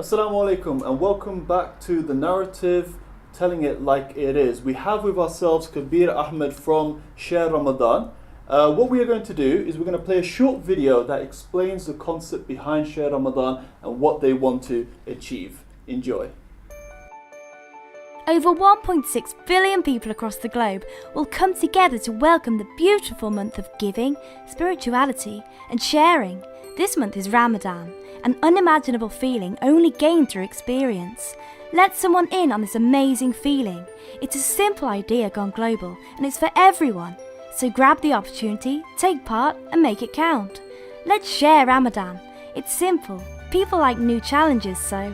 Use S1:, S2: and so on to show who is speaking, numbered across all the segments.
S1: Assalamu alaikum and welcome back to The Narrative, telling it like it is. We have with ourselves Kabir Ahmed from Share Ramadan. What we are going to do is we're going to play a short video that explains the concept behind Share Ramadan and what they want to achieve. Enjoy.
S2: Over 1.6 billion people across the globe will come together to welcome the beautiful month of giving, spirituality and sharing. This month is Ramadan, an unimaginable feeling only gained through experience. Let someone in on this amazing feeling. It's a simple idea gone global and it's for everyone. So grab the opportunity, take part and make it count. Let's share Ramadan. It's simple. People like new challenges, so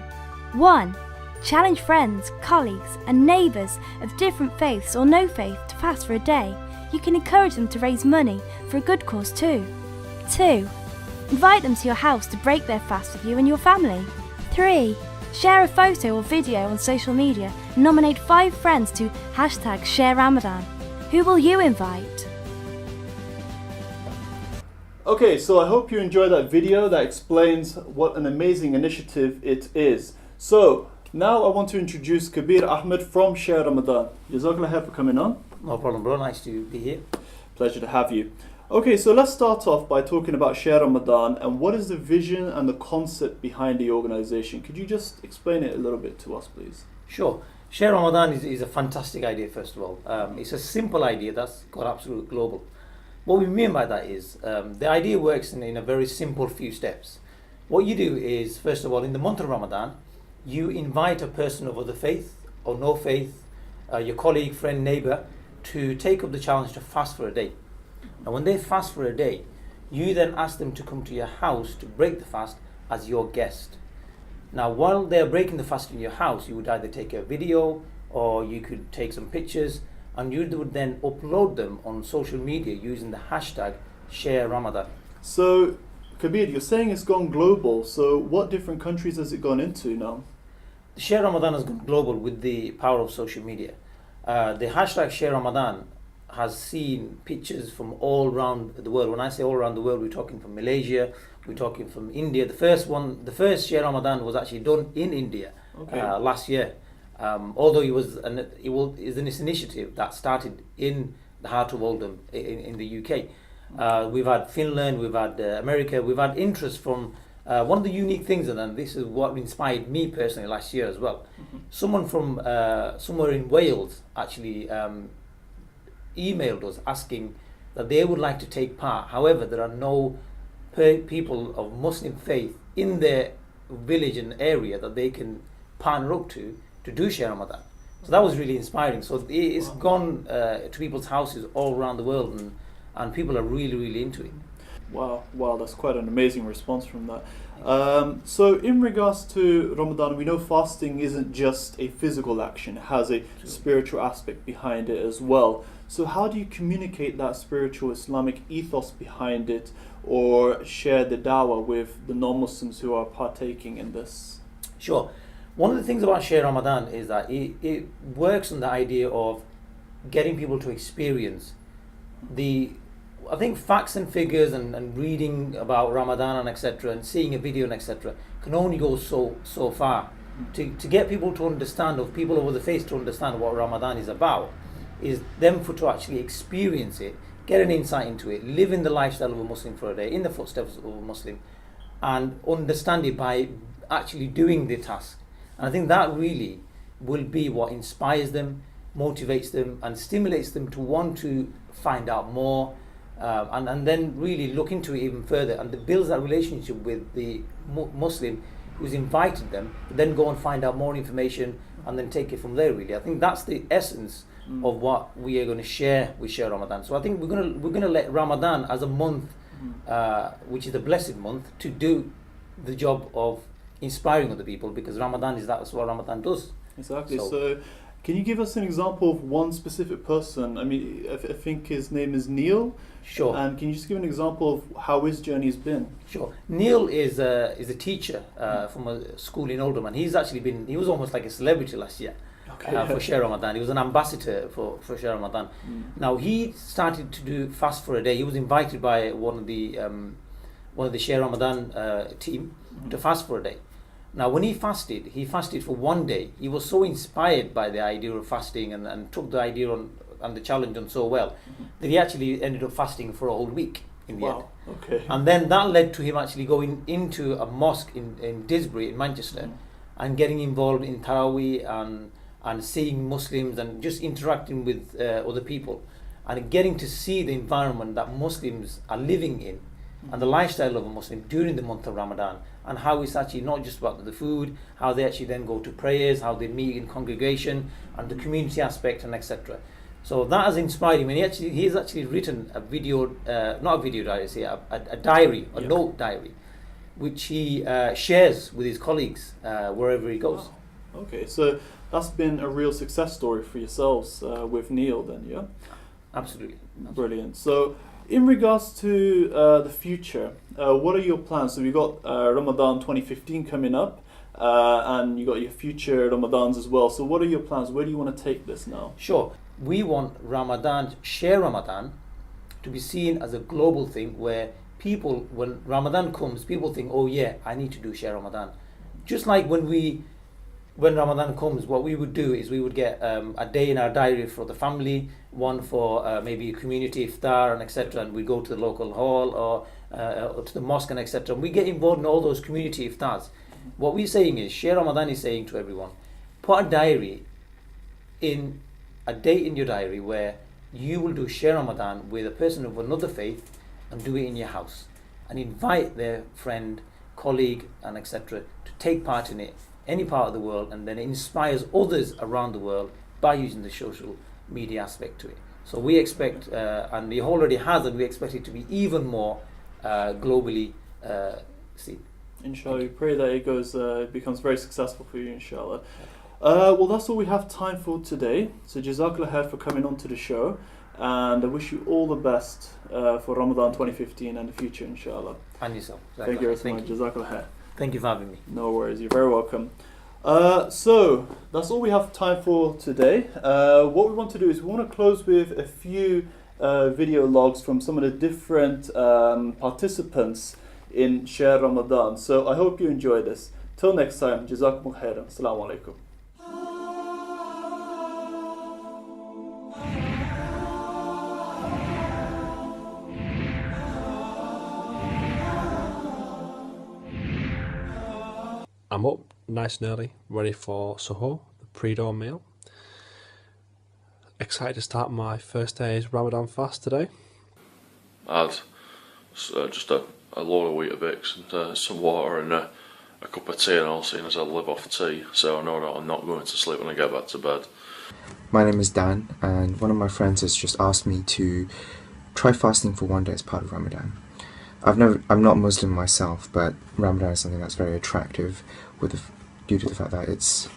S2: 1. Challenge friends, colleagues and neighbours of different faiths or no faith to fast for a day. You can encourage them to raise money for a good cause too. 2. Invite them to your house to break their fast with you and your family. 3. Share a photo or video on social media and nominate 5 friends to #Share Ramadan. Who will you invite?
S1: Okay, so I hope you enjoyed that video that explains what an amazing initiative it is. So, now I want to introduce Kabir Ahmed from Share Ramadan. Jazakallah khair for coming on.
S3: No problem, bro. Nice to be here.
S1: Pleasure to have you. Okay, so let's start off by talking about Share Ramadan and what is the vision and the concept behind the organization. Could you just explain it a little bit to us, please?
S3: Sure. Share Ramadan is a fantastic idea, first of all. It's a simple idea that's got absolute global. What we mean by that is the idea works in a very simple few steps. What you do is, first of all, in the month of Ramadan, you invite a person of other faith or no faith, your colleague, friend, neighbor, to take up the challenge to fast for a day. Now, when they fast for a day, you then ask them to come to your house to break the fast as your guest. Now, while they're breaking the fast in your house, you would either take a video or you could take some pictures and you would then upload them on social media using the #Share Ramadan.
S1: So, Kabir, you're saying it's gone global. So, what different countries has it gone into now?
S3: The Share Ramadan has gone global with the power of social media. The #Share Ramadan has seen pictures from all around the world. When I say all around the world, we're talking from Malaysia, we're talking from India. The first Share Ramadan was actually done in India last year. Although it was an initiative that started in the heart of Oldham in the UK. We've had Finland, we've had America, we've had interest from one of the unique things, and this is what inspired me personally last year as well. Mm-hmm. Someone from somewhere in Wales actually emailed us asking that they would like to take part. However, there are no people of Muslim faith in their village and area that they can partner up to do Share Ramadan. So that was really inspiring. So it's gone to people's houses all around the world, and people are really into it.
S1: Wow, that's quite an amazing response from that. So in regards to Ramadan, we know fasting isn't just a physical action, it has a spiritual aspect behind it as well. So how do you communicate that spiritual Islamic ethos behind it or share the dawah with the non-Muslims who are partaking in this?
S3: Sure. One of the things about Share Ramadan is that it works on the idea of getting people to experience I think facts and figures and reading about Ramadan and etc. and seeing a video and etc. can only go so far. To get people to understand, or people over the face to understand what Ramadan is about, is them to actually experience it, get an insight into it, live in the lifestyle of a Muslim for a day, in the footsteps of a Muslim, and understand it by actually doing the task. And I think that really will be what inspires them, motivates them and stimulates them to want to find out more, and then really look into it even further, and it builds that relationship with the Muslim who's invited them, then go and find out more information and then take it from there. Really, I think that's the essence of what we are going to share with Share Ramadan. So I think we're going to let Ramadan as a month, which is a blessed month, to do the job of inspiring other people, because that's what Ramadan does.
S1: Exactly. So can you give us an example of one specific person? I mean, I think his name is Neil.
S3: Sure.
S1: And can you just give an example of how his journey has been?
S3: Sure. Neil is a teacher from a school in Oldham, and he was almost like a celebrity last year for Share Ramadan. He was an ambassador for Share Ramadan. Now he started to do fast for a day. He was invited by one of the Share Ramadan team to fast for a day. Now, when he fasted for one day. He was so inspired by the idea of fasting and took the idea on and the challenge on so well that he actually ended up fasting for a whole week in the end.
S1: Okay.
S3: And then that led to him actually going into a mosque in Disbury in Manchester and getting involved in Taraweeh and seeing Muslims and just interacting with other people and getting to see the environment that Muslims are living in and the lifestyle of a Muslim during the month of Ramadan, and how it's actually not just about the food, how they actually then go to prayers, how they meet in congregation, and the community aspect, and etc. So that has inspired him, and he's actually written a video, not a video diary, a diary, a note diary, which he shares with his colleagues wherever he goes.
S1: Wow. Okay, so that's been a real success story for yourselves with Neil then, yeah?
S3: Absolutely.
S1: Brilliant. So, in regards to the future, what are your plans? So, we've got Ramadan 2015 coming up, and you got your future Ramadans as well. So, what are your plans? Where do you want to take this now?
S3: Sure. We want Share Ramadan, to be seen as a global thing where people, when Ramadan comes, people think, oh yeah, I need to do Share Ramadan. Just like when Ramadan comes, what we would do is we would get a day in our diary for the family, one for maybe a community iftar and etc. And we go to the local hall or to the mosque and etc. And we get involved in all those community iftars. What we're saying is, Share Ramadan is saying to everyone, put a date in your diary where you will do Share Ramadan with a person of another faith and do it in your house and invite their friend, colleague and etc. to take part in it, any part of the world, and then it inspires others around the world by using the social media aspect to it. So we expect, and it already has, and we expect it to be even more globally seen.
S1: Inshallah, we pray that it becomes very successful for you, inshallah. Well, that's all we have time for today. So Jazakallah khair for coming on to the show, and I wish you all the best for Ramadan 2015 and the future, inshallah.
S3: And yourself.
S1: Thank you very much. Jazakallah khair.
S3: Thank you for having me.
S1: No worries, you're very welcome. So that's all we have time for today. What we want to do is we want to close with a few video logs from some of the different participants in Share Ramadan. So I hope you enjoy this. Till next time, Jazakumullah khairan. Assalamu alaikum.
S4: I'm up nice and early, ready for suhoor, the pre-dawn meal. Excited to start my first day's Ramadan fast today.
S5: I had just a load of Weetabix and some water and a cup of tea and all, seeing as I live off tea, so I know that I'm not going to sleep when I get back to bed.
S6: My name is Dan, and one of my friends has just asked me to try fasting for one day as part of Ramadan. I'm not Muslim myself, but Ramadan is something that's very attractive due to the fact that it's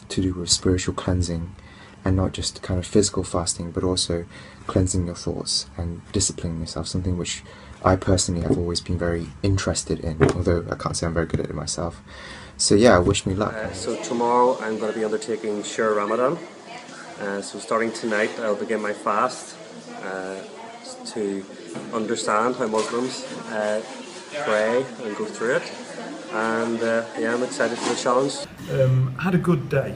S6: to do with spiritual cleansing and not just kind of physical fasting, but also cleansing your thoughts and disciplining yourself, something which I personally have always been very interested in, although I can't say I'm very good at it myself. So yeah, wish me luck.
S7: So tomorrow I'm going to be undertaking Share Ramadan. So starting tonight I'll begin my fast to understand how Muslims pray and go through it. And yeah, I'm excited for the challenge.
S8: I had a good day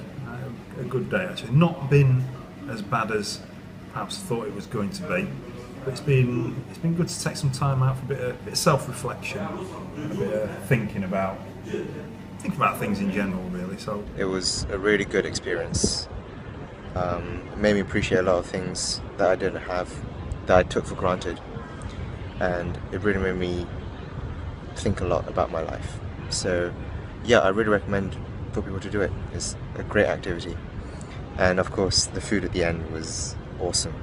S8: actually. Not been as bad as perhaps thought it was going to be, but it's been good to take some time out for a bit of self-reflection, a bit of thinking about things in general, really. So
S6: It was a really good experience. It made me appreciate a lot of things that I didn't have, that I took for granted, and it really made me think a lot about my life. So yeah, I really recommend for people to do it. It's a great activity, and of course the food at the end was awesome.